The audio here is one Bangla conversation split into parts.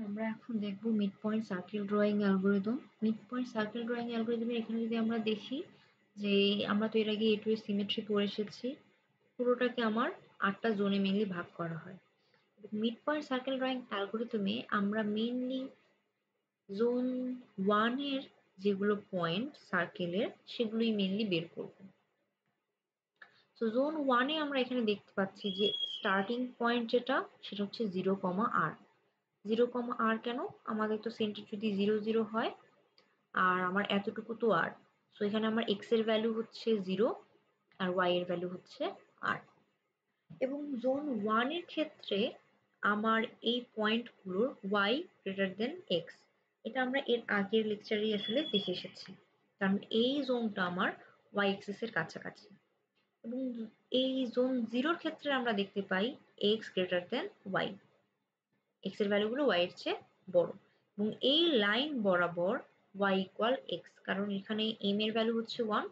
আমরা এখন দেখব mid point circle drawing algorithm. Mid point circle drawing অ্যালগরিদমের এখানে যদি আমরা দেখি যে আমরা তো এর আগে A to A সিমেট্রি পড়ে এসেছি। পুরোটাকে আমার 8টা জোনে মেইনলি ভাগ করা হয়। মিড পয়েন্ট সার্কেল ড্রয়িং অ্যালগরিদমে আমরা মেইনলি জোন 1 এর যেগুলো পয়েন্ট সার্কেলের সেগুলোই মেইনলি বের করব। তো জোন 1 এ আমরা এখানে দেখতে পাচ্ছি যে স্টার্টিং পয়েন্ট যেটা সেটা হচ্ছে 0, r 0, r কেন? আমাদের তো সেন্টার যদি 0, 0 হয় আর আমার এতটুকু তো r, সো এখানে আমার x এর ভ্যালু হচ্ছে 0 আর y এর ভ্যালু হচ্ছে r। এবং জোন 1 এর ক্ষেত্রে আমার এই পয়েন্টগুলোর y গ্রেটার দেন x, এটা আমরা এর আগের লেকচারেই আসলে দেখে এসেছি, কারণ এই জোনটা আমার y অ্যাক্সিস এর কাছাকাছি। এবং এই জোন 0 এর ক্ষেত্রে আমরা দেখতে পাই x greater than y, x এর ভ্যালুগুলো y এর চেয়ে বড়। এবং এই লাইন বরাবর y ইকুয়াল x, কারণ এখানে m এর ভ্যালু হচ্ছে 1,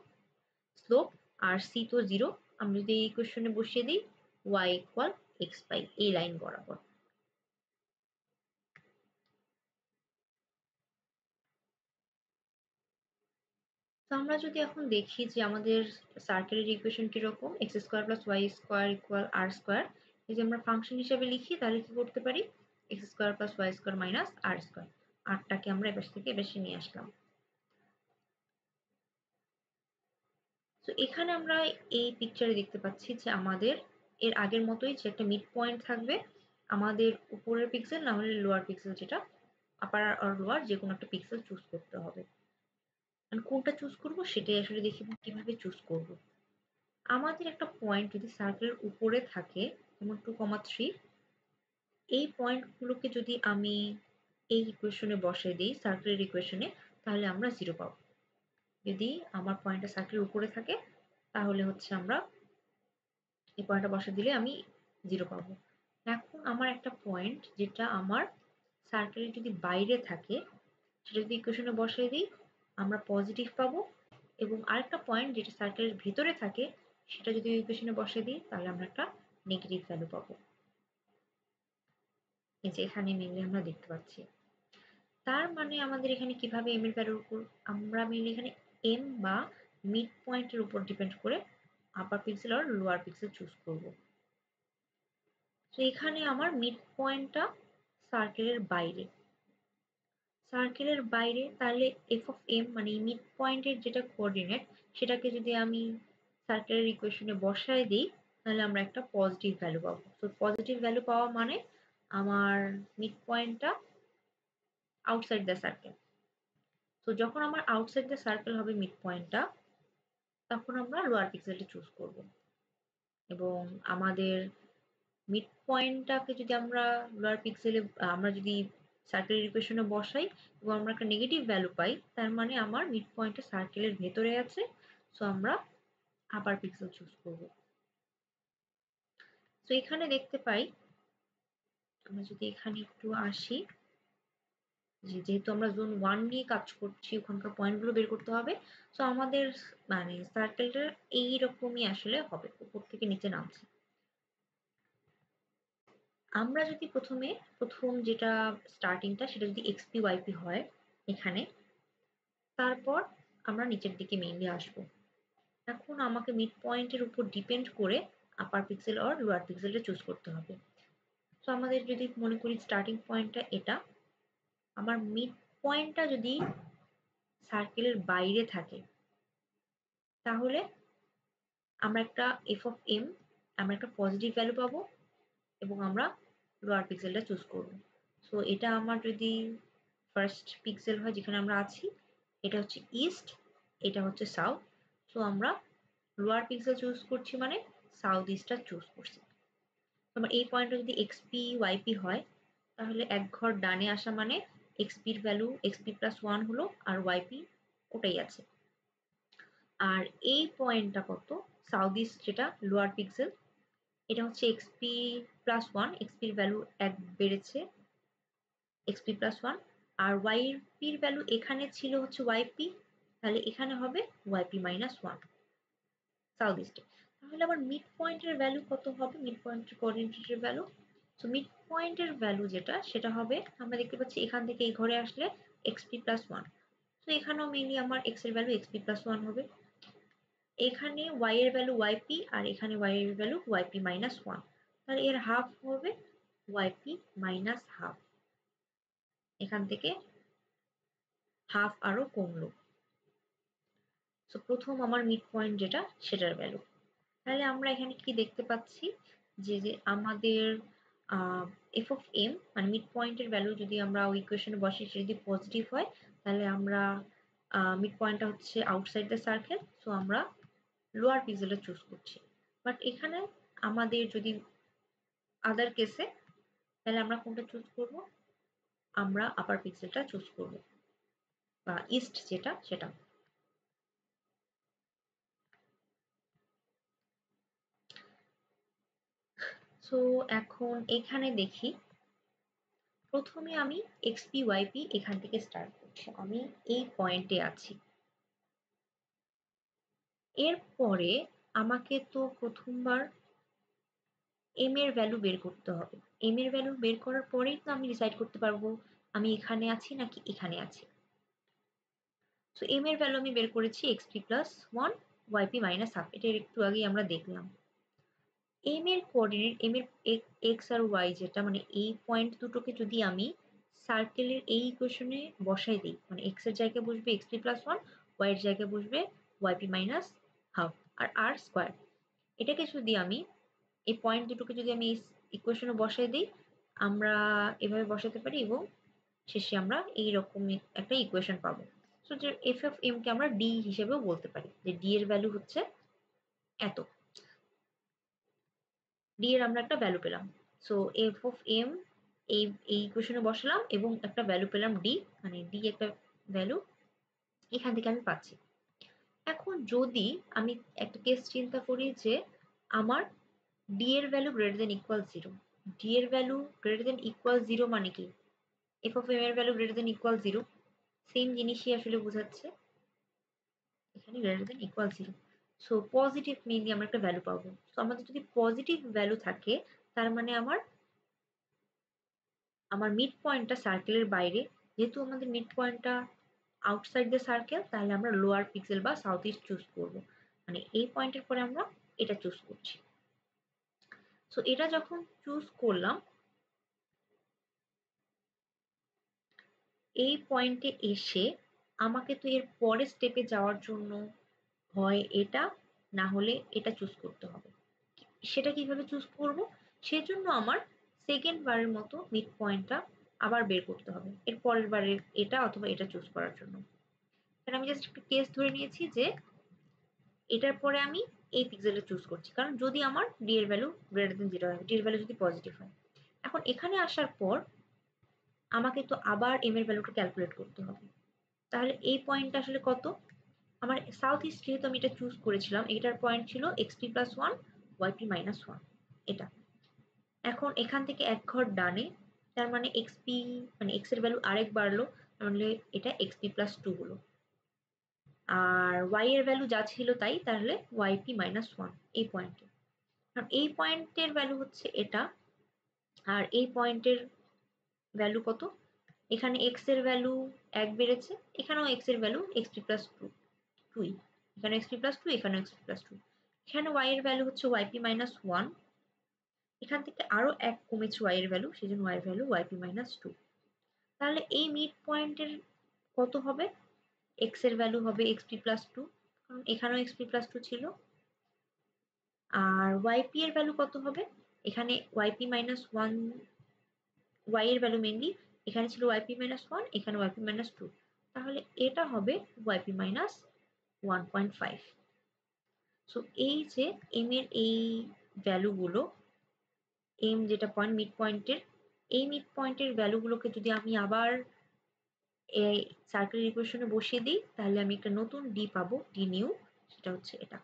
স্লোপ আর c তো 0। আমি যদি এই ইকুয়েশনে বসিয়ে দিই y ইকুয়াল x পাই এই লাইন বরাবর। তো আমরা যদি এখন দেখি যে আমাদের সার্কেলের ইকুয়েশন কিরকম, x square plus y square equal r square, এই যে আমরা ফাংশন হিসেবে লিখি তাহলে কি করতে পারি, x square plus y square minus r square, rটাকে আমরা এপাশ থেকে এপাশে নিয়ে আসলাম। তো এখানে আমরা এই পিকচারে দেখতে পাচ্ছি যে আমাদের এর আগের মতোই যে একটা মিড পয়েন্ট থাকবে, আমাদের উপরের পিক্সেল না হলে লোয়ার পিক্সেল, যেটা আপার আর লোয়ার যে কোনো একটা পিক্সেল চুজ করতে হবে। কোনটা চুজ করব সেটাই আসলে দেখি কিভাবে চুজ করব। আমাদের একটা পয়েন্ট যদি সার্কেলের উপরে থাকে, যেমন 2,3, এই পয়েন্টগুলোকে যদি আমি এই ইকুয়েশনে বসিয়ে দিই সার্কেলের ইকুয়েশনে, তাহলে আমরা 0 পাবো। যদি আমার পয়েন্টটা সার্কেলের উপরে থাকে তাহলে হচ্ছে আমরা এই পয়েন্টটা বসিয়ে দিলে আমি 0 পাবো। এখন আমার একটা পয়েন্ট যেটা আমার সার্কেলের যদি বাইরে থাকে সেটা যদি ইকুয়েশনে বসিয়ে দিই আমরা পজিটিভ পাবো, এবং আরেকটা পয়েন্ট যেটা সার্কেলের ভিতরে থাকে সেটা যদি ইকুয়েশনে বসিয়ে দিই তাহলে আমরা একটা নেগেটিভ ভ্যালু পাবো। এই যে এখানে মেনলি আমরা দেখতে পাচ্ছি। তার মানে আমাদের এখানে কিভাবে m এর ভ্যালুর উপর আমরা মেনলি এখানে m বা মিড পয়েন্টের উপর ডিপেন্ড করে আপার পিক্সেল আর লোয়ার পিক্সেল চুজ করব। তো এখানে আমার মিড পয়েন্টটা সার্কেলের বাইরে, সার্কেলের বাইরে তাহলে f of m মানে মিড পয়েন্টের যেটা কোঅর্ডিনেট সেটাকে যদি আমি সার্কেলের ইকুয়েশনে বসায় দিই তাহলে আমরা একটা পজিটিভ ভ্যালু পাবো। তো পজিটিভ ভ্যালু পাওয়া মানে আমার মিড পয়েন্টটা আউটসাইড দ্য সার্কেল। তো যখন আমার আউটসাইড দ্য সার্কেল হবে মিড পয়েন্টটা, তখন আমরা লোয়ার পিক্সেলটা চুজ করব। এবং আমাদের মিড পয়েন্টটাকে যদি আমরা লোয়ার পিক্সেলে আমরা যদি সার্কেলের ইকুয়েশনে বসাই এবং আমরা একটা নেগেটিভ ভ্যালু পাই, তার মানে আমার মিড পয়েন্টটা সার্কেলের ভেতরে আছে, সো আমরা আপার পিক্সেল চুজ করব। তো এখানে দেখতে পাই, আমরা যদি এখানে একটু আসি, যেহেতু আমরা জোন 1 নিয়ে কাজ করছি ওখানকার পয়েন্টগুলো বের করতে হবে, সো আমাদের মানে সার্কেলটা এইরকমই আসলে হবে, উপর থেকে নিচে নামছে। আমরা যদি প্রথম যেটা স্টার্টিংটা সেটা যদি এক্সপি ওয়াইপি হয় এখানে, তারপর আমরা নিচের দিকে মেইনলি আসবো। এখন আমাকে মিড পয়েন্টের উপর ডিপেন্ড করে আপার পিক্সেল আর লোয়ার পিক্সেলটা চুজ করতে হবে। তো আমাদের যদি মনে করি স্টার্টিং পয়েন্টটা এটা, আমার মিড পয়েন্টটা যদি সার্কেলের বাইরে থাকে তাহলে আমরা একটা এফ অফ এম, আমরা একটা পজিটিভ ভ্যালু পাবো এবং আমরা লোয়ার পিক্সেলটা চুজ করব। সো এটা আমার যদি ফার্স্ট পিক্সেল হয় যেখানে আমরা আছি, এটা হচ্ছে ইস্ট, এটা হচ্ছে সাউথ, সো আমরা লোয়ার পিক্সেল চুজ করছি মানে সাউথ ইস্টটা চুজ করছি। তোমার এই পয়েন্টটা যদি এক্সপি ওয়াইপি হয় তাহলে এক ঘর ডানে আসা মানে এক্সপির ভ্যালু এক্সপি প্লাস 1 হলো আর ওয়াইপি ওটাই আছে। আর এই পয়েন্টটা কত, সাউথ ইস্ট যেটা লোয়ার পিক্সেল, এটা হচ্ছে এক্সপি প্লাস 1, এক্সপির ভ্যালু 1 বেড়েছে এক্সপি প্লাস 1, আর ওয়াইপির ভ্যালু এখানে ছিল হচ্ছে ওয়াইপি, তাহলে এখানে হবে ওয়াইপি মাইনাস 1 সাউথ ইস্টে। তাহলে আবার মিড পয়েন্টের ভ্যালু কত হবে, মিড পয়েন্টের কোঅর্ডিনেটের ভ্যালু, সো মিড পয়েন্টের ভ্যালু যেটা সেটা হবে, আমরা দেখতে পাচ্ছি এখান থেকে এই ঘরে আসলে xp প্লাস ওয়ান। তো এখানেও মেইনলি আমার x এর ভ্যালু xp প্লাস ওয়ান হবে, এখানে y এর ভ্যালু yp আর এখানে y এর ভ্যালু yp মাইনাস ওয়ান, তাহলে এর হাফ হবে yp মাইনাস হাফ, এখান থেকে হাফ আরো কমলো। সো প্রথম আমার মিড পয়েন্ট যেটা সেটার ভ্যালু। তাহলে আমরা এখানে কি দেখতে পাচ্ছি যে যে আমাদের এফ অফ এম মানে মিড পয়েন্টের ভ্যালু যদি আমরা ওই ইকুয়েশনে বসি সে যদি পজিটিভ হয় তাহলে আমরা মিড পয়েন্টটা হচ্ছে আউটসাইড দ্য সার্কেল, সো আমরা লোয়ার পিক্সেলটা চুজ করছি। বাট এখানে আমাদের যদি আদার কেসে তাহলে আমরা কোনটা চুজ করব, আমরা আপার পিক্সেলটা চুজ করব বা ইস্ট যেটা সেটা। সো এখন এখানে দেখি প্রথমে আমি এক্সপি ওয়াইপি এখান থেকে স্টার্ট করছি, আমি এই পয়েন্টে আছি। এরপরে আমাকে তো প্রথমবার এম এর ভ্যালু বের করতে হবে। এম এর ভ্যালু বের করার পরেই তো আমি ডিসাইড করতে পারবো আমি এখানে আছি নাকি এখানে আছি। সো এম এর ভ্যালু আমি বের করেছি XP plus one YP minus half, এটা একটু আগেই আমরা দেখলাম। এম এর কোঅর্ডিনেট এম এর এক্স আর ওয়াই যেটা মানে এই পয়েন্ট দুটোকে যদি আমি সার্কেলের এই ইকুয়েশনে বসাই দিই, মানে এক্স এর জায়গায় বসবে এক্সপি প্লাস ওয়ান, ওয়াই এর জায়গায় বসবে ওয়াইপি মাইনাস হাফ আর আর স্কোয়ার, এটাকে যদি আমি এই পয়েন্ট দুটোকে যদি আমি ইকুয়েশনে বসাই দিই আমরা এভাবে বসাতে পারি এবং শেষে আমরা এইরকম একটা ইকুয়েশন পাবো। সো যে এফ অফ এম কে আমরা ডি হিসেবেও বলতে পারি যে ডি এর ভ্যালু হচ্ছে এত, ডি এর আমরা একটা ভ্যালু পেলাম। সো এফ অফ এম এই ইকুয়েশনে বসালাম এবং একটা ভ্যালু পেলাম ডি, মানে ডি একটা ভ্যালু এখান থেকে আমি পাচ্ছি। এখন যদি আমি একটা কেস চিন্তা করি যে আমার ডি এর value greater than equal zero, D এর value greater than equal zero মানে কি এফ অফ এম এর value greater than equal zero, same জিনিসই আসলে বোঝাচ্ছে এখানে greater than equal zero. So positive mainly আমরা একটা ভ্যালু পাবো। সো আমাদের যদি পজিটিভ ভ্যালু থাকে তার মানে আমার মিড পয়েন্টটা সার্কেলের বাইরে, যেহেতু আমাদের মিড পয়েন্টটা আউটসাইড দ্য সার্কেল তাহলে আমরা লোয়ার পিক্সেল বা সাউথ ইস্ট চুজ করব, মানে এই পয়েন্টের পরে আমরা এটা চুজ করছি। সো এটা যখন চুজ করলাম এই পয়েন্টে এসে আমাকে তো এর পরের স্টেপে যাওয়ার জন্য হয় এটা না হলে এটা চুজ করতে হবে। সেটা কিভাবে চুজ করব, সেজন্য আমার সেকেন্ড বারের মতো মিড পয়েন্টটা আবার বের করতে হবে এর পরের বারের এটা অথবা এটা চুজ করার জন্য। এখানে আমি জাস্ট একটা কেস ধরে নিয়েছি যে এটার পরে আমি এই পিক্সেলটা চুজ করছি, কারণ যদি আমার ডি এর ভ্যালু গ্রেটার দেন জিরো হয়, ডি এর ভ্যালু যদি পজিটিভ হয়। এখন এখানে আসার পর আমাকে তো আবার এম এর ভ্যালুটা ক্যালকুলেট করতে হবে। তাহলে এই পয়েন্টটা আসলে কত, আমার সাউথ ইস্ট যেহেতু আমি এটা চুজ করেছিলাম এটার পয়েন্ট ছিল XP plus one YP minus one এটা। এখন এখান থেকে এক ঘর ডানে তার মানে এক্সপি মানে এক্স এর ভ্যালু আরেক বাড়লো, তাহলে এটা এক্সপি প্লাস টু হলো। আর ওয়াই এর ভ্যালু যা ছিল তাই, তাহলে ওয়াইপি মাইনাস ওয়ান এই পয়েন্টে। কারণ এই পয়েন্টের ভ্যালু হচ্ছে এটা আর এই পয়েন্টের ভ্যালু কত, এখানে এক্স এর ভ্যালু এক বেড়েছে, এখানেও এক্স এর ভ্যালু এক্সপি প্লাস টু টুই, এখানে এক্সপি প্লাস টু এখানে এক্সপি প্লাস টু, এখানে ওয়াই এর ভ্যালু হচ্ছে ওয়াইপি মাইনাস ওয়ান, এখান থেকে আরো এক কমেছে ওয়াই এর ভ্যালু সেজন্য ওয়াই এর ভ্যালু ওয়াইপি মাইনাস টু। তাহলে এই মিড পয়েন্টের কত হবে, এক্স এর ভ্যালু হবে এক্সপি প্লাস টু, কারণ এখানেও এক্সপি প্লাস টু ছিল। আর ওয়াইপি এর ভ্যালু কত হবে, এখানে ওয়াইপি মাইনাস ওয়ান, ওয়াই এর ভ্যালু মেনলি এখানে ছিল ওয়াইপি মাইনাস ওয়ান এখানে ওয়াইপি মাইনাস টু, তাহলে এটা হবে ওয়াইপি মাইনাস 1.5। সো এই যে এম এর এই ভ্যালুগুলো, এম যেটা পয়েন্ট মিড পয়েন্টের এই মিড পয়েন্টের ভ্যালুগুলোকে যদি আমি আবার এই সার্কেল ইকুয়েশনে বসিয়ে দিই তাহলে আমি একটা নতুন ডি পাবো, ডি নিউ, সেটা হচ্ছে এটা।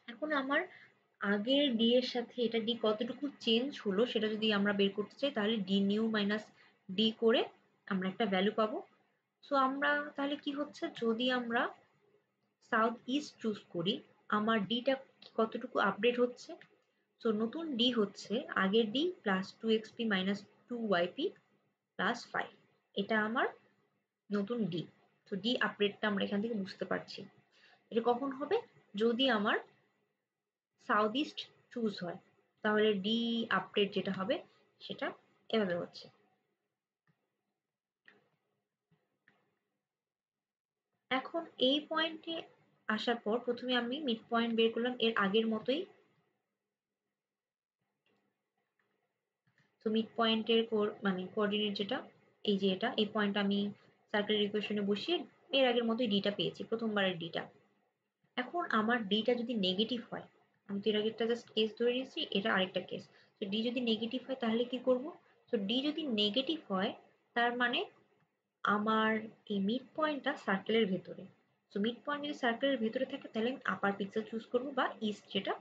এখন আমার আগের ডি এর সাথে এটা ডি কতটুকু চেঞ্জ হলো সেটা যদি আমরা বের করতে চাই তাহলে ডি নিউ মাইনাস ডি করে আমরা একটা ভ্যালু পাবো। সো আমরা তাহলে কি হচ্ছে যদি আমরা সাউথ ইস্ট চুজ করি আমার ডিটা কতটুকু আপডেট হচ্ছে, সো নতুন ডি হচ্ছে আগের D plus 2xp minus 2yp plus 5, এটা আমার নতুন ডি। তো ডি আপডেটটা আমরা এখান থেকে বুঝতে পারছি। এটা কখন হবে? যদি আমার সাউথ ইস্ট চুজ হয়, তাহলে ডি আপডেট যেটা হবে সেটা এভাবে হচ্ছে। এখন এই পয়েন্টে আসার পর প্রথমে আমি মিড পয়েন্ট বের করলাম এর আগের মতোই। তো মিড পয়েন্টের মানে কোঅর্ডিনেট যেটা এই যে এটা, এই পয়েন্ট আমি সার্কেলের ইকুয়েশনে বসিয়ে এর আগের মতোই ডিটা পেয়েছি, প্রথমবারের ডিটা। এখন আমার ডিটা যদি নেগেটিভ হয়, আমি তো এর আগেরটা জাস্ট কেস ধরে নিয়েছি, এটা আরেকটা কেস। তো ডি যদি নেগেটিভ হয় তাহলে কি করব? তো ডি যদি নেগেটিভ হয় তার মানে আমার এই মিড পয়েন্টটা সার্কেলের ভেতরে। সো মিড পয়েন্ট যদি সার্কেলের ভেতরে থাকে তাহলে আমি আপার পিক্সেল চুজ করব বা ইস্ট যেটা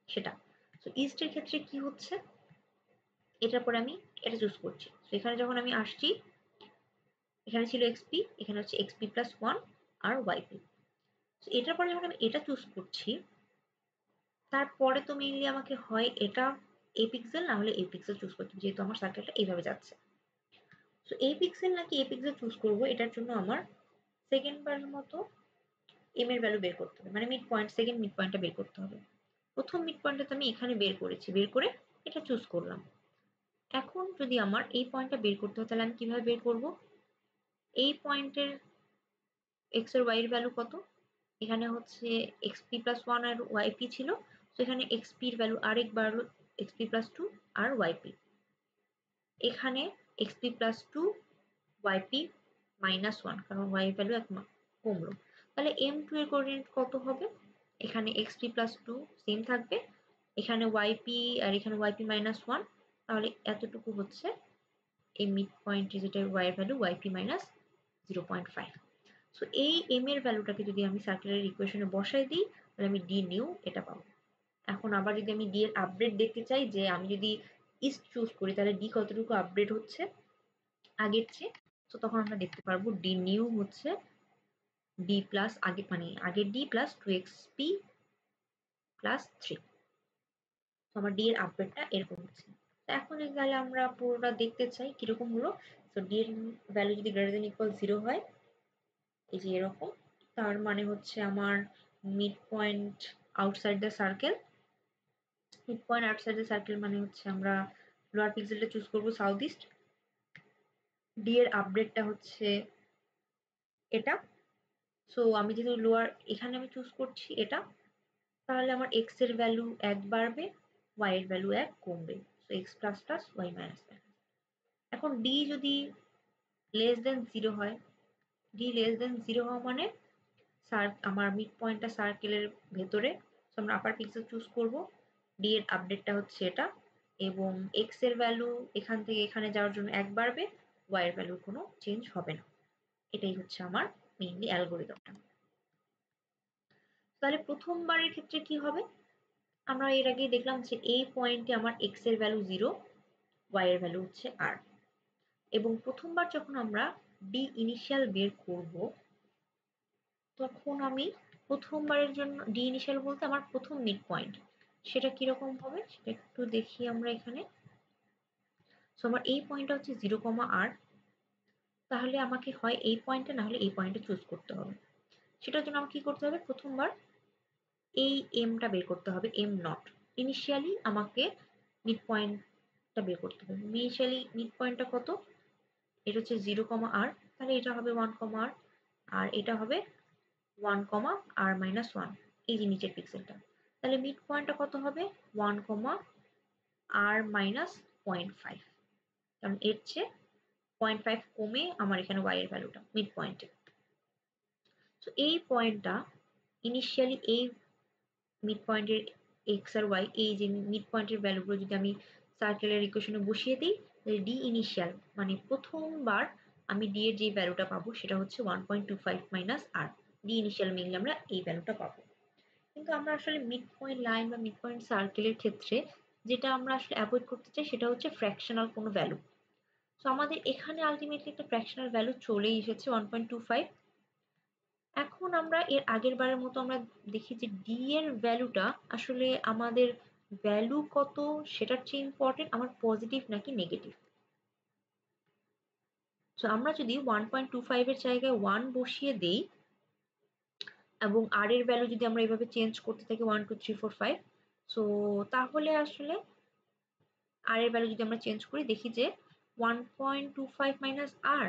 সেটা। তো ইস্টের ক্ষেত্রে কি হচ্ছে, এটার পরে আমি এটা চুজ করছি। তো এখানে যখন আমি আসছি, এখানে ছিল এক্সপি, এখানে হচ্ছে এক্সপি প্লাস 1 আর ওয়াইপি। তো এটার পরে যখন আমি এটা চুজ করছি, তারপরে তো মেইনলি আমাকে হয় এটা এ পিক্সেল না হলে এ পিক্সেল চুজ করতে হবে, যেহেতু আমার সার্কেলটা এইভাবে যাচ্ছে। তো এ পিক্সেল নাকি এ পিক্সেল চুজ করব, এটার জন্য আমার সেকেন্ড বারের মতো এম এর ভ্যালু বের করতে হবে, মানে মিড পয়েন্ট, সেকেন্ড মিড পয়েন্টটা বের করতে হবে। প্রথম মিড পয়েন্টটা তো আমি এখানে বের করেছি, বের করে এটা চুজ করলাম। এখন যদি আমার এই পয়েন্টটা বের করতে হয় তাহলে আমি কিভাবে বের করব? এই পয়েন্টের এক্স এর ওয়াই এর ভ্যালু কত? এখানে হচ্ছে এক্সপি প্লাস 1 আর ওয়াইপি ছিল, তো এখানে এক্সপি এর ভ্যালু আরেক বাড়লো, এক্সপি প্লাস 2 আর ওয়াইপি। এখানে এক্সপি প্লাস 2 ওয়াইপি মাইনাস 1, কারণ ওয়াই ভ্যালু এক কমলো। তাহলে m2 এর কোঅর্ডিনেট কত হবে? এখানে এক্সপি প্লাস 2 সেম থাকবে, এখানে ওয়াইপি আর এখানে ওয়াইপি মাইনাস 1, তাহলে এতটুকু হচ্ছে এই মিড পয়েন্টে যেটা ওয়াই এর ভ্যালু ওয়াইপি মাইনাস 0.5। সো এই m এর ভ্যালুটাকে যদি আমি সার্কুলার ইকুয়েশনে বসাই দিই তাহলে আমি ডি নিউ এটা পাবো। এখন আবার যদি আমি ডি এর আপডেট দেখতে চাই, যে আমি যদি ইস্ট চুজ করি তাহলে ডি কতটুকু আপডেট হচ্ছে আগের চেয়ে, তো তখন আমরা দেখতে পারবো ডি নিউ হচ্ছে ডি প্লাস আগে, মানে আগের ডি প্লাস 2xp প্লাস 3। তো আমার ডি এর আপডেটটা এরকম হচ্ছে। তো এখন যদি তাহলে আমরা পুরোটা দেখতে চাই কিরকম হলো, তো ডি এর ভ্যালু যদি গ্রেটার দেন ইকুয়াল 0 হয়, এই যে এরকম, তার মানে হচ্ছে আমার mid point outside the circle. Mid point outside the circle মানে হচ্ছে আমরা লোয়ার পিক্সেলটা চুজ করবো সাউথ ইস্ট। ডি এর আপডেটটা হচ্ছে এটা। সো আমি যেহেতু লোয়ার এখানে আমি চুজ করছি এটা, তাহলে আমার এক্স এর ভ্যালু 1 বাড়বে, ওয়াই এর ভ্যালু 1 কমবে। So X plus plus Y minus 1। এখন ডি যদি লেস দেন 0 হয়, ডি লেস দেন 0 হওয়া মানে আমার মিড পয়েন্টটা সার্কেলের ভেতরে। সো আমরা আপার পিক্সেল চুজ করব, ডি এর আপডেটটা হচ্ছে এটা, এবং এক্স এর ভ্যালু এখান থেকে এখানে যাওয়ার জন্য 1 বাড়বে, ওয়াই এর ভ্যালুর কোনো চেঞ্জ হবে না। এটাই হচ্ছে আমার মেইনলি অ্যালগোরিদমটা। তাহলে প্রথমবারের ক্ষেত্রে কি হবে? আমরা এর আগে দেখলাম যে এই পয়েন্টে আমার x এর ভ্যালু 0, y এর ভ্যালু হচ্ছে r, এবং প্রথমবার যখন আমরা ডি ইনিশিয়াল বের করব, তখন আমি প্রথমবারের জন্য ডি ইনিশিয়াল বলতে আমার প্রথম মিড পয়েন্ট সেটা কিরকম হবে সেটা একটু দেখি আমরা এখানে। সো আমার এই পয়েন্টটা হচ্ছে 0, r, তাহলে আমাকে হয় এই পয়েন্টটা না হলে এই পয়েন্টটা চুজ করতে হবে। সেটার জন্য আমাকে কি করতে হবে? প্রথমবার এই এমটা বের করতে হবে, এম নট। ইনিশিয়ালি আমাকে মিড পয়েন্টটা বের করতে হবে। ইনিশিয়ালি মিড পয়েন্টটা কত? এটা হচ্ছে 0, r, তাহলে এটা হবে 1, r, আর এটা হবে 1, r মাইনাস 1, এই যে নিচের পিক্সেলটা। তাহলে মিড পয়েন্টটা কত হবে? 1, r মাইনাস 0.5, কারণ এর চেয়ে 0.5 কমে আমার এখানে y এর ভ্যালুটা মিড পয়েন্টে। তো এই পয়েন্টটা ইনিশিয়ালি এই মিড পয়েন্টের এক্স আর ওয়াই, এই যে মিড পয়েন্টের ভ্যালুগুলো যদি আমি সার্কেলের ইকুয়েশনে বসিয়ে দিই, তাহলে ডি ইনিশিয়াল মানে প্রথমবার আমি ডি এর যে ভ্যালুটা পাবো সেটা হচ্ছে 1.25 মাইনাস আর। ডি ইনিশিয়াল মিললে আমরা এই ভ্যালুটা পাবো। কিন্তু আমরা আসলে মিড পয়েন্ট লাইন বা মিড পয়েন্ট সার্কেলের ক্ষেত্রে যেটা আমরা আসলে অ্যাভয়েড করতে চাই সেটা হচ্ছে ফ্র্যাকশনাল কোনো ভ্যালু। তো আমাদের এখানে আলটিমেটলি একটা ফ্র্যাকশনাল ভ্যালু চলেই এসেছে 1.25। এখন আমরা এর আগের বারের মতো আমরা দেখি যে ডি এর ভ্যালুটা আসলে আমাদের ভ্যালু কত সেটার চেয়ে ইম্পর্টেন্ট আমার পজিটিভ নাকি নেগেটিভ। সো আমরা যদি 1.25 এর জায়গায় 1 বসিয়ে দেই এবং আর এর ভ্যালু যদি আমরা এভাবে চেঞ্জ করতে থাকি 1 2 3 4 5, সো তাহলে আসলে আর এর ভ্যালু যদি আমরা চেঞ্জ করি দেখি যে 1.25 মাইনাস আর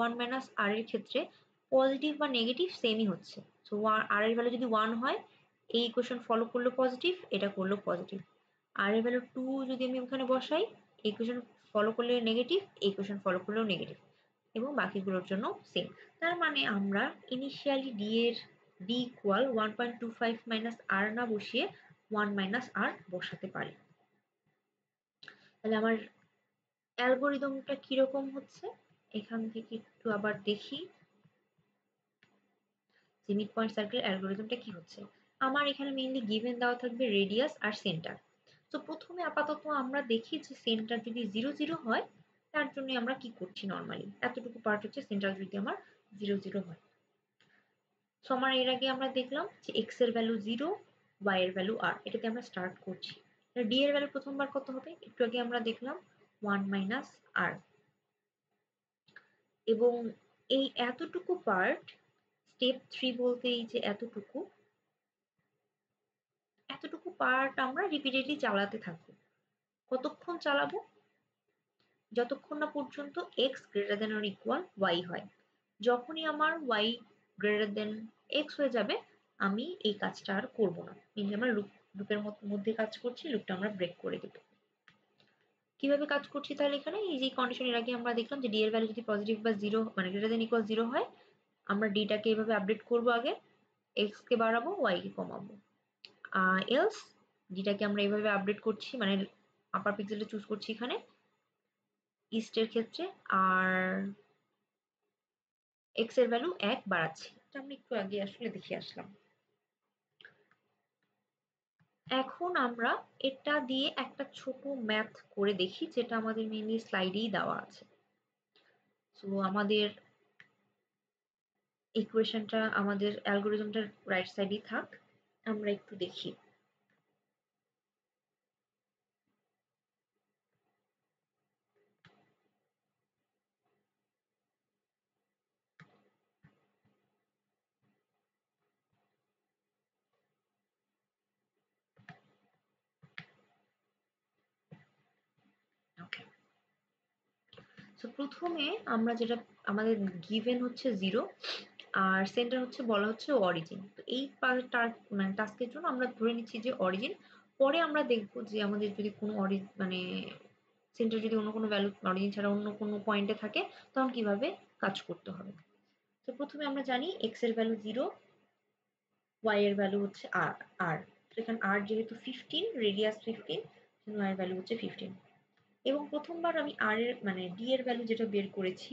1 মাইনাস আর এর ক্ষেত্রে পজিটিভ বা নেগেটিভ সেমই হচ্ছে। সো আর এর ভ্যালু যদি 1 হয় এই ইকুয়েশন ফলো করলো পজিটিভ, এটা করলো পজিটিভ। আর এর ভ্যালু 2 যদি আমি ওখানে বসাই এই ইকুয়েশন ফলো করলে নেগেটিভ, এই ইকুয়েশন ফলো করলেও নেগেটিভ এবং বাকিগুলোর জন্য সেম। তার মানে আমরা ইনিশিয়ালি ডি ইকুয়াল 1.25 মাইনাস আর না বসিয়ে 1 মাইনাস আর বসাতে পারি। তাহলে আমার অ্যালগরিদমটা কিরকম হচ্ছে এখান থেকে একটু আবার দেখি যে মিড পয়েন্ট সার্কেল অ্যালগরিদমটা কি হচ্ছে। আমার এখানে মেইনলি গিভেন দেওয়া থাকবে রেডিয়াস আর সেন্টার। তো প্রথমে আপাতত আমরা দেখি যে সেন্টার যদি 0 0 হয় তার জন্য আমরা কি করছি নরমালি এতটুকু পার্ট হচ্ছে সেন্টার যদি আমার 0 0 হয়। সো আমার এর আগে আমরা দেখলাম যে x এর ভ্যালু 0, y এর ভ্যালু r, এটাতে আমরা স্টার্ট করছি। d এর ভ্যালু প্রথমবার কত হবে একটু আগে আমরা দেখলাম 1 মাইনাস r, এবং এই এতটুকু পার্ট স্টেপ 3 বলতে এই যে এতটুকু পার্ট আমরা রিপিটেডলি চালাতে থাকবো। কতক্ষণ চালাবো? যতক্ষণ না পর্যন্ত x greater than or equal y হয়। যখনই আমার y গ্রেটার দেন x হয়ে যাবে আমি এই কাজটা আর করবো না, কিন্তু আমরা লুপের মধ্যে কাজ করছি, লুপটা আমরা ব্রেক করে দেবো। কিভাবে কাজ করছি তাহলে এখানে এই যে কন্ডিশন এর আগে আমরা দেখলাম যে d এর ভ্যালু যদি পজিটিভ বা 0 মানে গ্রেটার দেন ইকুয়াল 0 হয় আমরা d টাকে এভাবে আপডেট করবো, আগে x কে বাড়াবো y কে কমাবো। এলস d টাকে আমরা এইভাবে আপডেট করছি মানে আপার পিক্সেলটা চুজ করছি এখানে ইস্টের ক্ষেত্রে, আর x এর ভ্যালু 1 বাড়াচ্ছি। এটা আমরা একটু আগে আসলে দেখে আসলাম। এখন আমরা এটা দিয়ে একটা ছোট ম্যাথ করে দেখি যেটা আমাদের মেইনলি স্লাইডেই দেওয়া আছে। সো আমাদের ইকুয়েশনটা আমাদের অ্যালগরিদমটার রাইট সাইডেই থাক, আমরা একটু দেখি। ওকে, সো প্রথমে আমরা যেটা আমাদের গিভেন হচ্ছে 0 আর সেন্টার হচ্ছে বলা হচ্ছে অরিজিন। তো এই মানে টাস্কের জন্য আমরা ধরে নিচ্ছি যে অরিজিন, পরে আমরা দেখব যে আমাদের যদি কোনো মানে সেন্টার যদি অন্য কোনো ভ্যালু অরিজিন ছাড়া অন্য কোনো পয়েন্টে থাকে তখন কিভাবে কাজ করতে হবে। তো প্রথমে আমরা জানি x এর ভ্যালু 0, y এর ভ্যালু হচ্ছে r। তো এখানে r যেহেতু 15, রেডিয়াস 15, y এর ভ্যালু হচ্ছে 15। এবং প্রথমবার আমি r এর মানে d এর ভ্যালু যেটা বের করেছি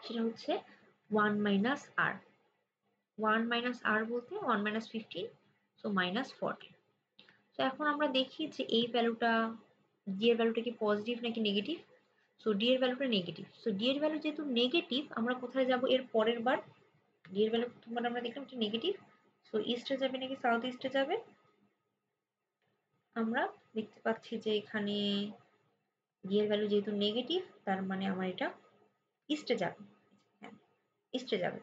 সেটা হচ্ছে 1 মাইনাস r। 1 মাইনাস r বলতে 1 মাইনাস 15, সো মাইনাস 40। তো এখন আমরা দেখি যে এই ভ্যালুটা d এর ভ্যালুটা কি পজিটিভ নাকি নেগেটিভ। সো d এর ভ্যালুটা নেগেটিভ। সো d এর ভ্যালু যেহেতু নেগেটিভ আমরা কোথায় যাব এর পরের বার? d এর ভ্যালু প্রথমবার আমরা দেখলাম এটা নেগেটিভ, সো ইস্টে যাবে নাকি সাউথ ইস্টে যাবে? আমরা দেখতে পাচ্ছি যে এখানে d এর ভ্যালু যেহেতু নেগেটিভ তার মানে আমার এটা ইস্টে যাবে। হ্যাঁ, ইস্টে যাবে।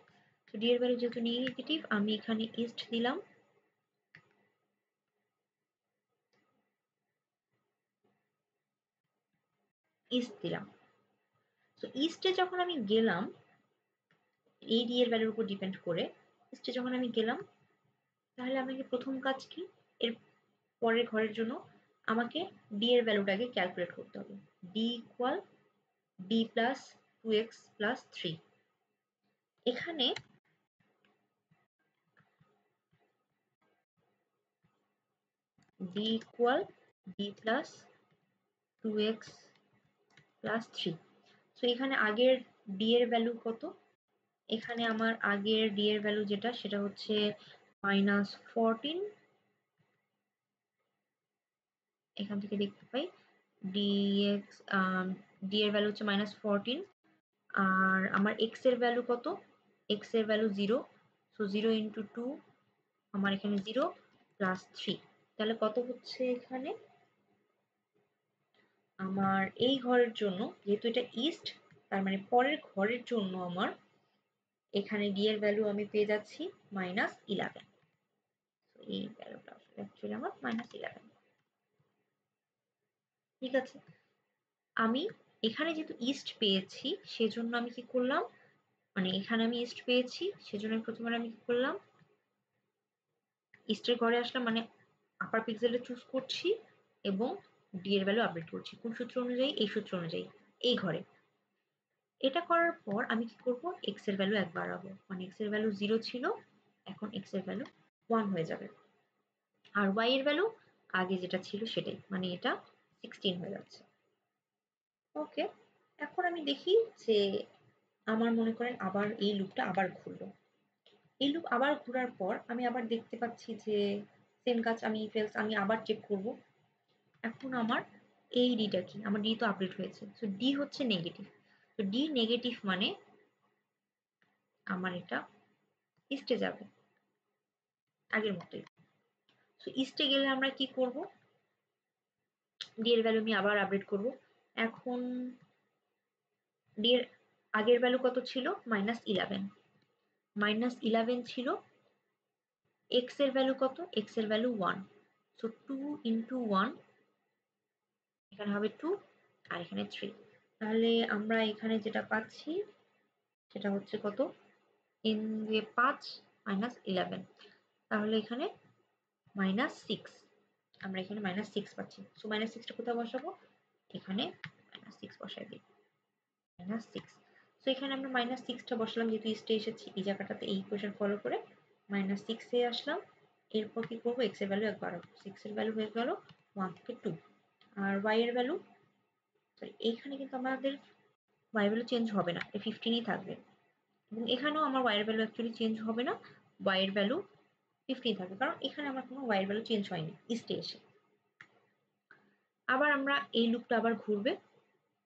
তো d এর ভ্যালু যেহেতু নেগেটিভ আমি এখানে ইস্ট দিলাম, ইস্ট দিলাম। তো ইস্টে যখন আমি গেলাম এই d এর ভ্যালুর উপর ডিপেন্ড করে ইস্টে যখন আমি গেলাম তাহলে আমাকে প্রথম কাজ কি এর পরের ঘরের জন্য আমাকে d এর ভ্যালুটাকে ক্যালকুলেট করতে হবে। d equal d plus 2x plus 3। এখানে d equal d plus 2x plus 3। So এখানে আগের d এর ভ্যালু কত? এখানে আমার আগের d এর ভ্যালু যেটা সেটা হচ্ছে মাইনাস 14। এখান থেকে দেখতে পাই dx d এর ভ্যালু হচ্ছে মাইনাস 14, আর আমার x এর ভ্যালু কত? x এর ভ্যালু 0, সো 0 ইন্টু 2 আমার এখানে 0 প্লাস 3। তাহলে কত হচ্ছে এখানে আমার এই ঘরের জন্য, যেহেতু এটা ইস্ট, তার মানে পরের ঘরের জন্য আমার এখানে ডি এর ভ্যালু আমি পেয়ে যাচ্ছি -11। এই ভ্যালুটা আসলে অ্যাকচুয়ালি আমার -11। ঠিক আছে, আমি এখানে যেহেতু ইস্ট পেয়েছি সেজন্য আমি কি করলাম, মানে এখানে আমি ইস্ট পেয়েছি সেজন্য প্রথমে আমি কি করলাম, ইস্টের ঘরে আসলাম, মানে আপার পিক্সেলে চুজ করছি এবং ডি এর ভ্যালু আপডেট করছি। কোন সূত্র অনুযায়ী? এই সূত্র অনুযায়ী, এই ঘরে। এটা করার পর আমি কি করব, এক্স এর ভ্যালু 1 বাড়াবো, মানে এক্স এর ভ্যালু 0 ছিল, এখন এক্স এর ভ্যালু 1 হয়ে যাবে। আর ওয়াই এর ভ্যালু আগে যেটা ছিল সেটাই, মানে এটা 16 হয়ে যাচ্ছে। ওকে, এখন আমি দেখি যে আমার মনে করেন আবার এই লুপটা আবার ঘুরলো। এই লুপ আবার ঘোরার পর আমি আবার দেখতে পাচ্ছি যে সেম কাজ, আমি আবার চেক করব। এখন আমার এই ডিটা কি, আমার ডি তো আপডেট হয়েছে, সো ডি হচ্ছে নেগেটিভ। তো ডি নেগেটিভ মানে আমার এটা ইস্টে যাবে আগের মতোই। সো ইস্টে গেলে আমরা কি করব, ডি এর ভ্যালু আমি আবার আপডেট করব। এখন ডি এর আগের ভ্যালু কত ছিল? -11। -11 ছিল। এক্স এর ভ্যালু কত? এক্স এর ভ্যালু 1। সো 2 × 1, এখানে হবে 2 আর এখানে 3। তাহলে আমরা এখানে যেটা পাচ্ছি সেটা হচ্ছে কত? 5 - 11, তাহলে এখানে -6। আমরা এখানে -6 পাচ্ছি। সো -6টা কোথায় বসাবো? এখানে -6 বসাই দিই। -6। সো এখানে আমরা -6টা বসালাম, যেহেতু ইস্টে এসেছি এই জায়গাটাতে এই ইকুয়েশন ফলো করে -6 এ আসলাম। এরপর কি করব, এক্স এর ভ্যালু 1 বাড়াবো। 6 এর ভ্যালু হয়ে গেল 1 থেকে 2। আর ওয়াই এর ভ্যালু, সরি এইখানে কিন্তু আমাদের ওয়াই ভ্যালু চেঞ্জ হবে না, এটা 15ই থাকবে। এবং এখানেও আমার ওয়াই এর ভ্যালু অ্যাকচুয়ালি চেঞ্জ হবে না, ওয়াই এর ভ্যালু 15 থাকবে, কারণ এখানে আমার কোনো ওয়াই এর ভ্যালু চেঞ্জ হয়নি ইস্টে এসে। আবার আমরা এই লুপটা আবার ঘুরবে,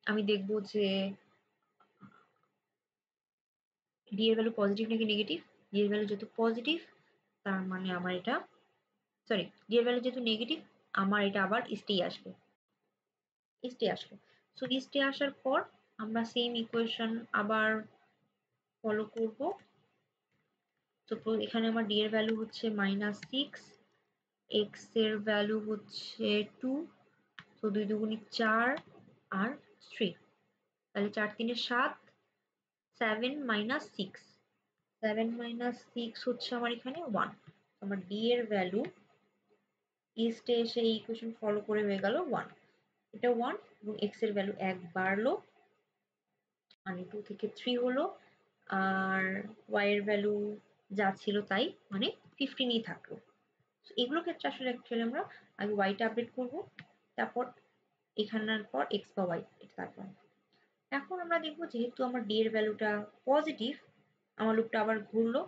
আমি দেখব যে ডি এর ভ্যালু পজিটিভ নাকি নেগেটিভ। ডি এর ভ্যালু যেহেতু পজিটিভ তার মানে আমার এটা, সরি ডি এর ভ্যালু যেহেতু নেগেটিভ আমার এটা আবার ইস্টেই আসবে, ইস্টে আসলো। সো ইস্টে আসার পর আমরা সেম ইকুয়েশন আবার ফলো করব। তো এখানে আমার ডি এর ভ্যালু হচ্ছে -6, এক্স এর ভ্যালু হচ্ছে 2, তো 2 দুগুণি 4 আর 3, তাহলে 4 3 7, 7 - 6, 7 - 6 হচ্ছে আমার এখানে 1। আমার ডি এর ভ্যালু ইস্টে এসে এই ইকুয়েশন ফলো করে হয়ে গেল 1। এটা 1 এবং এক্স এর ভ্যালু 1 বাড়লো, মানে 2 থেকে 3 হলো। আর ওয়াই এর ভ্যালু যা ছিল তাই, মানে 15ই থাকলো। এগুলো ক্ষেত্রে আসলে অ্যাকচুয়ালি আমরা আগে ওয়াইটা আপডেট করব, তারপর এখানের পর এক্স বা ওয়াই, এটা তারপর। এখন আমরা দেখব যেহেতু আমার ডি এর ভ্যালুটা পজিটিভ, আমার লুপটা আবার ঘুরলো।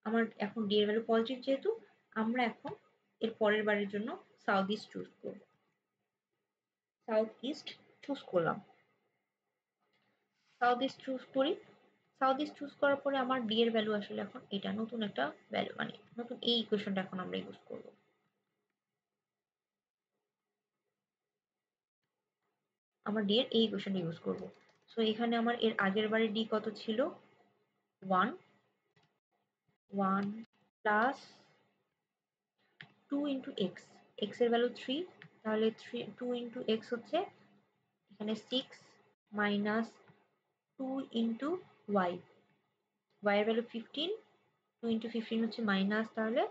আমার এখন ডি এর ভ্যালু পজিটিভ যেহেতু, আমরা এখন এর পরের বারের জন্য সাউথ ইস্ট চুজ করব। সাউথ ইস্ট চুজ করলাম। সাউথ ইস্ট চুজ করি। সাউথ ইস্ট চুজ করার পরে আমার ডি এর ভ্যালু আসলে এখন এটা নতুন একটা ভ্যালু, মানে নতুন এই ইকুয়েশনটা এখন আমরা ইউজ করব। আমার ডি এর এই ইকুয়েশনটা ইউজ করব। সো এখানে আমার এর আগের বারে ডি কত ছিল? 1 প্লাস 2 × এক্স, এক্স এর ভ্যালু 3, তাহলে 2 × এক্স হচ্ছে এখানে 6 মাইনাস 2 × ওয়াই, ওয়াই এর ভ্যালু 15, 2 × 15 হচ্ছে মাইনাস, তাহলে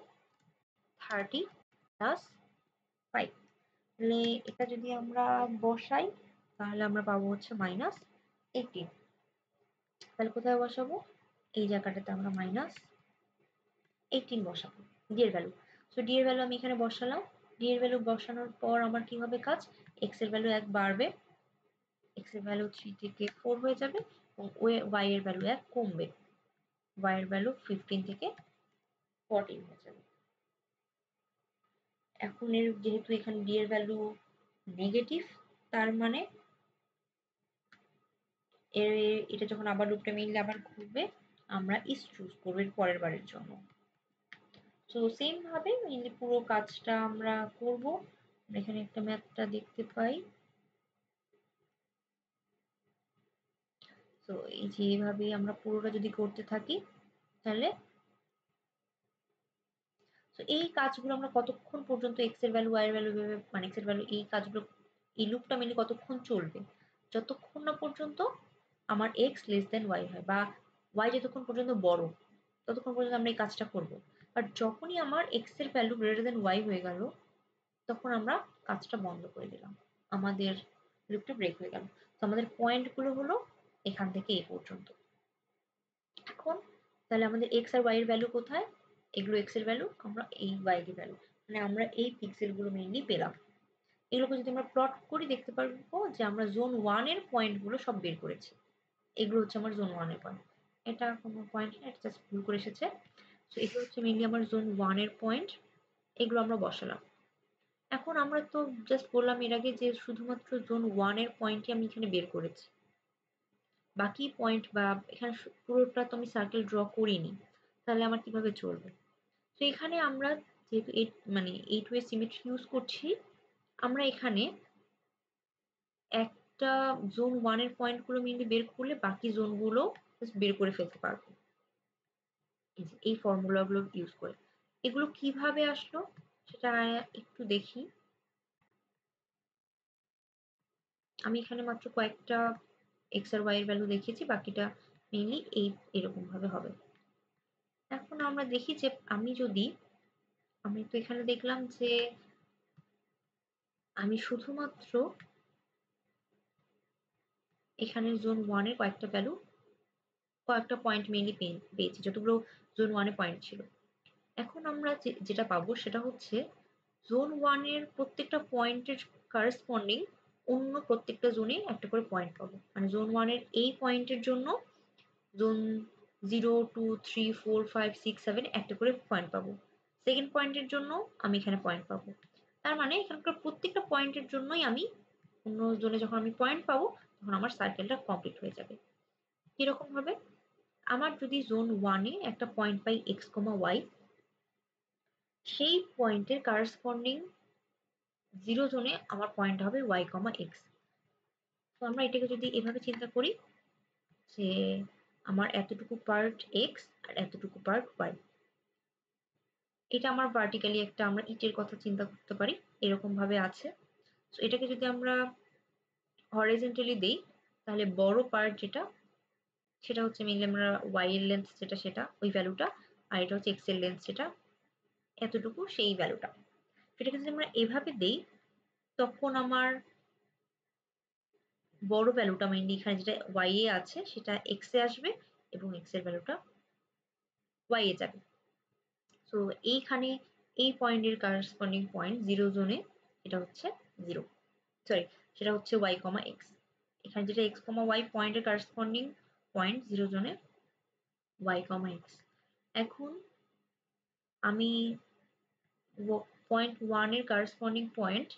30 প্লাস 5। তাহলে এটা যদি আমরা বসাই তাহলে আমরা পাবো হচ্ছে -18। তাহলে কোথায় বসাবো? এই জায়গাটাতে আমরা -18 বসাবো ডি এর ভ্যালু। সো ডি এর ভ্যালু আমি এখানে বসালাম। ডি এর ভ্যালু বসানোর পর আমার কি হবে কাজ? এক্স এর ভ্যালু 1 বাড়বে, এক্স এর ভ্যালু 3 থেকে 4 হয়ে যাবে এবং ওয়াই এর ভ্যালু 1 কমবে, ওয়াই এর ভ্যালু 15 থেকে 14 হয়ে যাবে। এখন এর যেহেতু এখানে ডি এর ভ্যালু নেগেটিভ, তার মানে এটা যখন আবার লুপটা মিললে আবার ঘুরবে, আমরা ইস্ট চুজ করবো এর পরের বারের জন্য। সো সেম ভাবে মেইনলি পুরো কাজটা আমরা করব। এখানে একটা ম্যাপটা দেখতে পাই। তো এই যে এইভাবেই আমরা পুরোটা যদি করতে থাকি তাহলে তো এই কাজগুলো আমরা কতক্ষণ পর্যন্ত x এর ভ্যালু y এর ভ্যালু ভেবে মানে x এর ভ্যালু এই কাজগুলো এই লুপটা মেনলি কতক্ষণ চলবে? যতক্ষণ না পর্যন্ত আমার x লেস দ্যান y হয় বা y যতক্ষণ পর্যন্ত বড় ততক্ষণ পর্যন্ত আমরা এই কাজটা করব। বাট যখনই আমার x এর ভ্যালু গ্রেটার দ্যান y হয়ে গেল তখন আমরা কাজটা বন্ধ করে দিলাম। আমাদের লুপটা ব্রেক হয়ে গেল। তো আমাদের পয়েন্টগুলো হলো এখান থেকে এই পর্যন্ত। এখন তাহলে আমাদের x আর y এর ভ্যালু কোথায়? এগুলো x এর ভ্যালু, আমরা এই y এর ভ্যালু। মানে আমরা এই পিক্সেলগুলো মেইনলি পেলাম। এগুলোকে যদি আমরা প্লট করি দেখতে পারবো যে আমরা জোন 1 এর পয়েন্টগুলো সব বের করেছি। এগুলো হচ্ছে আমার জোন 1 এর পয়েন্ট। এটা কোনো পয়েন্ট না, এটা জাস্ট ভুল করে এসেছে। সো এগুলো হচ্ছে মেইনলি আমার জোন 1 এর পয়েন্ট। এগুলো আমরা বসালাম। এখন আমরা তো জাস্ট বললাম এর আগে যে শুধুমাত্র জোন 1 এর পয়েন্টই আমি এখানে বের করেছি। বাকি পয়েন্ট বা এখানে পুরোটা তো আমি সার্কেল ড্র করিনি। তাহলে আমার কিভাবে চলবে? তো এখানে আমরা যেহেতু মানে এইট ওয়ে সিমেট্রি ইউজ করছি, আমরা এখানে একটা জোন 1 এর পয়েন্টগুলো মেইনলি বের করলে বাকি জোনগুলো জাস্ট বের করে ফেলতে পারবো। এই ফর্মুলাগুলো ইউজ করে। এগুলো কিভাবে আসলো সেটা একটু দেখি। আমি এখানে মাত্র কয়েকটা x আর y এর ভ্যালু দেখিয়েছি, বাকিটা মেইনলি এরকম ভাবে হবে। এখন আমরা দেখি যে আমি তো এখানে দেখলাম যে আমি শুধুমাত্র এখানে জোন 1 এর কয়েকটা পয়েন্ট মেইনলি পেয়েছি যতগুলো জোন 1 এ পয়েন্ট ছিল। এখন আমরা যেটা পাবো সেটা হচ্ছে জোন 1 এর প্রত্যেকটা পয়েন্টের করেসপন্ডিং অন্য প্রত্যেকটা জোনে একটা করে পয়েন্ট পাবো। মানে জোন 1 এর এই পয়েন্টের জন্য জোন 0, 2, 3, 4, 5, 6, 7 একটা করে পয়েন্ট পাবো। সেকেন্ড পয়েন্টের জন্য আমি এখানে পয়েন্ট পাবো। তার মানে এখানকার প্রত্যেকটা পয়েন্টের জন্যই আমি অন্য জোনে যখন আমি পয়েন্ট পাবো তখন আমার সার্কেলটা কমপ্লিট হয়ে যাবে। কিরকম ভাবে? আমার যদি জোন 1 এ একটা পয়েন্ট পাই x, y, সেই পয়েন্টের করেসপন্ডিং 0 জোনে আমার পয়েন্ট হবে y, x। তো আমরা এটাকে যদি এভাবে চিন্তা করি যে আমার এতটুকু পার্ট x আর এতটুকু পার্ট y। এটা আমার ভার্টিক্যালি একটা আমরা ইটের কথা চিন্তা করতে পারি। এরকম ভাবে আছে। সো এটাকে যদি আমরা হরাইজন্টালি দেই তাহলে বড় পার্ট যেটা সেটা হচ্ছে মেইনলি আমরা y এর লেন্থ যেটা সেটা ওই ভ্যালুটা, আর এটা হচ্ছে x এর লেন্থ যেটা এতটুকু সেই ভ্যালুটা। সেটাকে যদি আমরা এভাবে দেই তখন আমার বড় ভ্যালুটা মেইনলি এখানে যেটা y এ আছে সেটা x এ আসবে এবং x এর ভ্যালুটা y এ যাবে। সো এইখানে এই পয়েন্টের করেসপন্ডিং পয়েন্ট 0 জোনে এটা হচ্ছে 0। সরি, সেটা হচ্ছে y, x। এখানে যেটা x, y পয়েন্টের করেসপন্ডিং পয়েন্ট 0 জোনে y, x। এখন আমি পয়েন্ট 1 এর করেসপন্ডিং পয়েন্ট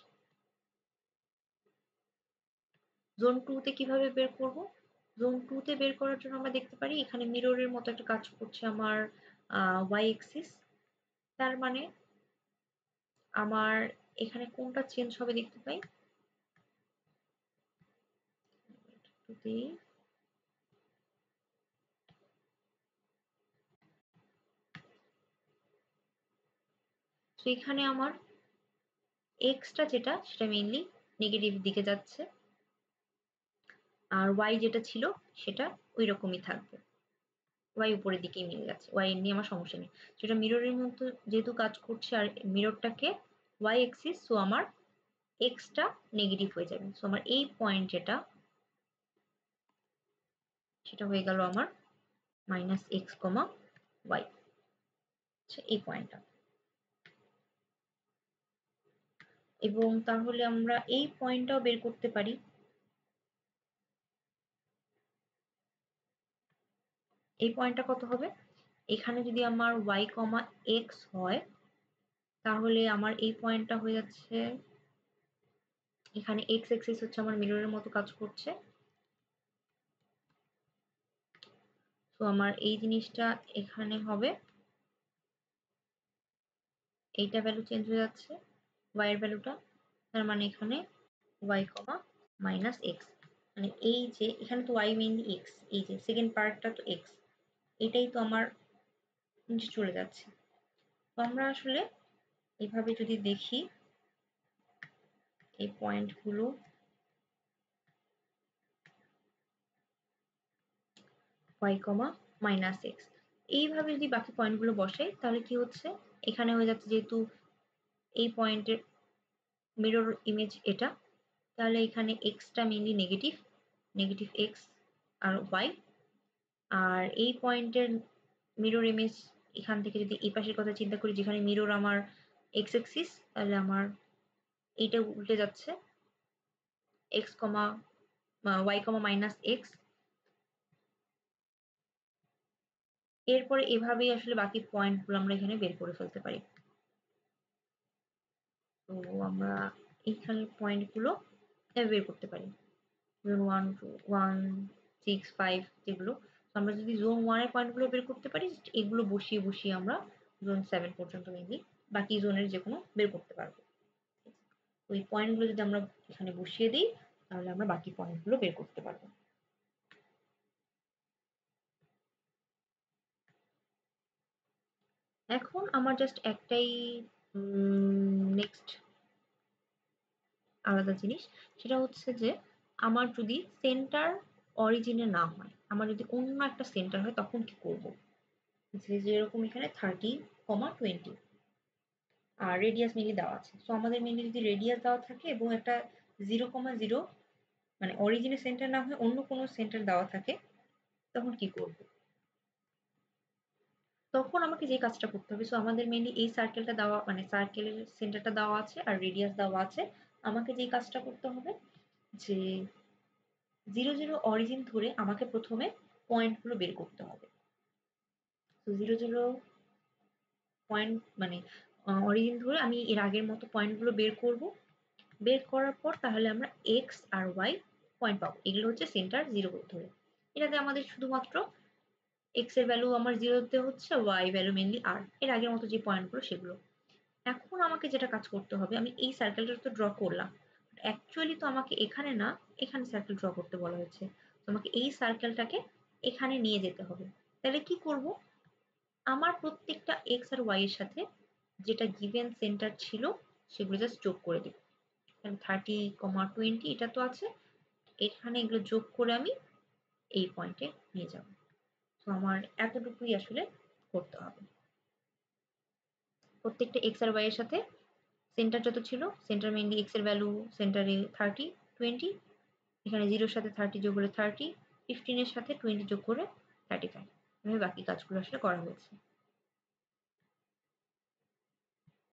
জোন 2 তে কিভাবে বের করব? জোন 2 তে বের করার জন্য আমরা দেখতে পারি এখানে মিররের মতো একটা কাজ করছে আমার y এক্সিস। তার মানে আমার এখানে কোনটা চেঞ্জ হবে দেখতে পাই। যদি এখানে আমার এক্সটা যেটা সেটা মেইনলি নেগেটিভ দিকে যাচ্ছে আর y যেটা ছিল সেটা ওই রকমই থাকবে। y উপরের দিকেই নিয়ে যাচ্ছে, y নিয়ে আমার সমস্যা নেই। সেটা মিররের মতো যেহেতু কাজ করছে আর মিররটাকে y এক্সিস, সো আমার এক্সটা নেগেটিভ হয়ে যাবে। সো আমার এই পয়েন্ট যেটা সেটা হয়ে গেল আমার মাইনাস এক্স, ওয়াই। আচ্ছা, এই পয়েন্টটা। এবং তাহলে আমরা এই পয়েন্টটাও বের করতে পারি। এই পয়েন্টটা কত হবে? এখানে যদি আমার y, x হয় তাহলে আমার এই পয়েন্টটা হয়ে যাচ্ছে এখানে x এক্সিস হচ্ছে আমার মিররের মতো কাজ করছে। তো আমার এই জিনিসটা এখানে হবে এইটা ভ্যালু চেঞ্জ হয়ে যাচ্ছে y এর ভ্যালুটা, তার মানে এখানে y কমা মাইনাস এক্স, মানে এই যে এখানে তো y মেইনলি এক্স, এই যে সেকেন্ড পার্টটা তো এক্স, এটাই তো আমার নিচে চলে যাচ্ছে। তো আমরা আসলে এভাবে যদি দেখি এই পয়েন্টগুলো y কমা মাইনাস এক্স, এইভাবে যদি বাকি পয়েন্টগুলো বসাই তাহলে কি হচ্ছে, এখানে হয়ে যাচ্ছে যেহেতু এই পয়েন্টের মিরর ইমেজ এটা, তাহলে এখানে এক্সটা মেইনলি নেগেটিভ, নেগেটিভ এক্স আর ওয়াই, আর এই পয়েন্টের মিরর ইমেজ এখান থেকে যদি এই পাশের কথা চিন্তা করি যেখানে মিরর আমার এক্স এক্সিস, তাহলে আমার এইটা উল্টে যাচ্ছে এক্স কমা ওয়াই কমা মাইনাস এক্স। এরপরে এভাবেই আসলে বাকি পয়েন্টগুলো আমরা এখানে বের করে ফেলতে পারি। তো আমরা এইখানে পয়েন্টগুলো বের করতে পারি, জোন 1 2 1 6 5 যেগুলো। আমরা যদি জোন 1 এর পয়েন্টগুলো বের করতে পারি, এগুলো বসিয়ে বসিয়ে আমরা জোন 7 পর্যন্ত মেবি বাকি জোনের যেকোনো বের করতে পারবো। ওই পয়েন্টগুলো যদি আমরা এখানে বসিয়ে দিই তাহলে আমরা বাকি পয়েন্টগুলো বের করতে পারবো। এখন আমার জাস্ট একটাই নেক্সট আলাদা জিনিস, সেটা হচ্ছে যে আমার যদি সেন্টার অরিজিনে না হয়, আমার যদি অন্য একটা সেন্টার হয় তখন কি করব? যেরকম এখানে 30, 20 আর রেডিয়াস মেনলি দেওয়া আছে। সো আমাদের মেনলি যদি রেডিয়াস দেওয়া থাকে এবং একটা 0,0 মানে অরিজিনের সেন্টার না হয়ে অন্য কোনো সেন্টার দেওয়া থাকে, তখন কি করব? তখন আমাকে যে কাজটা করতে হবে, সো আমাদের মেনলি এই সার্কেলটা দেওয়া, মানে সার্কেলের সেন্টারটা দেওয়া আছে আর রেডিয়াস দেওয়া আছে। আমাকে যে কাজটা করতে হবে যে 0 0 অরিজিন ধরে আমাকে প্রথমে পয়েন্টগুলো বের করতে হবে। তো 0 0 পয়েন্ট মানে অরিজিন ধরে আমি এর আগের মতো পয়েন্টগুলো বের করব। বের করার পর তাহলে আমরা এক্স আর ওয়াই পয়েন্ট পাবো। এগুলো হচ্ছে সেন্টার 0 ধরে। এটাতে আমাদের শুধুমাত্র এক্স এর ভ্যালু আমার 0 তে হচ্ছে, ওয়াই ভ্যালু মেইনলি আর এর আগের মতো যে পয়েন্টগুলো সেগুলো। এখন আমাকে যেটা কাজ করতে হবে, আমি এই সার্কেলটা তো ড্র করলাম। অ্যাকচুয়ালি তো আমাকে এখানে না, এখানে সার্কেল ড্র করতে বলা হয়েছে। তো আমাকে এই সার্কেলটাকে এখানে নিয়ে যেতে হবে। তাহলে কি করব? আমার প্রত্যেকটা এক্স আর ওয়াই এর সাথে যেটা গিভেন সেন্টার ছিল সেগুলো জাস্ট যোগ করে দিব। 30, 20 এটা তো আছে, এখানে এগুলো যোগ করে আমি এই পয়েন্টে নিয়ে যাব। তো আমার এতটুকুই আসলে করতে হবে। প্রত্যেকটা এক্স আর ওয়াই এর সাথে সেন্টার যত ছিল, সেন্টার মেইনলি এক্স এর ভ্যালু সেন্টারে 30, 20, এখানে 0 এর সাথে 30 যোগ করে 30, 15 এর সাথে 20 যোগ করে 35। এভাবে বাকি কাজগুলো আসলে করা হয়েছে।